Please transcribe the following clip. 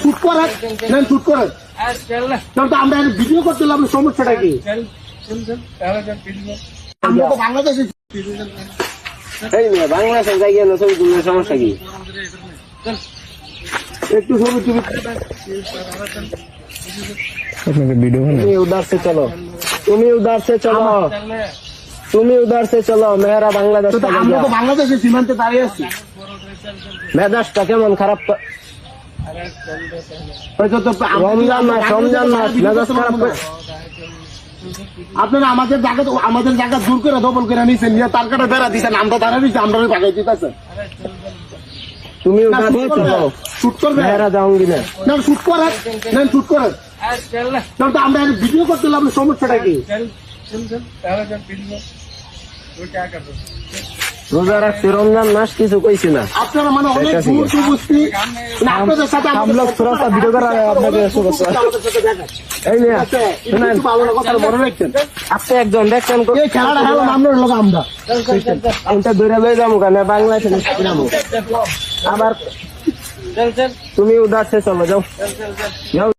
Shoot করেন, shoot করেন। তাহলে তো আমরা ভিডিও করছিলাম, সমস্যাটা কি? আমরা তো বাংলাদেশে বাংলাদেশের জায়গা না, ছবি তুললে সমস্যা কি? একটু ছবি টবি তুমি उधर से चलो, তুমি उधर से चलो, তুমি उधर से चलो, मेरा बांग्लादेश তো আমরা তো বাংলাদেশের সীমান্তে দাঁড়িয়ে আছি। মেজাজটা কেমন খারাপ? হয়তো তো রমজান মাস, রমজান মাস, মেজাজ খারাপ করে। আপনারা আমাদের জায়গা দূর করে দখল করে নিয়েছেন, নিয়ে তার কাটা বেড়া দিচ্ছেন, আমরা দাঁড়া দিচ্ছি, আমরা ভাগাই দিতেছেন। তুমি उधर से चलो, শুট করবে मेरा जाऊंगी ना। শুট করেন, শুট করেন। তাহলে তো আমরা ভিডিও করছিলাম, সমস্যাটা কি? রোজা রাখছি, রমজান মাস, কিছু কইছি না। আপনারা মানে অনেক দূর বুঝছি, আপনাদের সাথে আমরা থোড়া সা ভিডিও করা আপনাদের এই নিয়ে শুনেন, ভালো কথা মনে রাখছেন। আপনি একজন দেখছেন এই খেলাটা খেলাম আমরা লোক, আমরা এটা দূরে লয়ে যাবো কেন, বাংলাদেশে যাবো আবার। তুমি उधर से चलो, जाओ जाओ।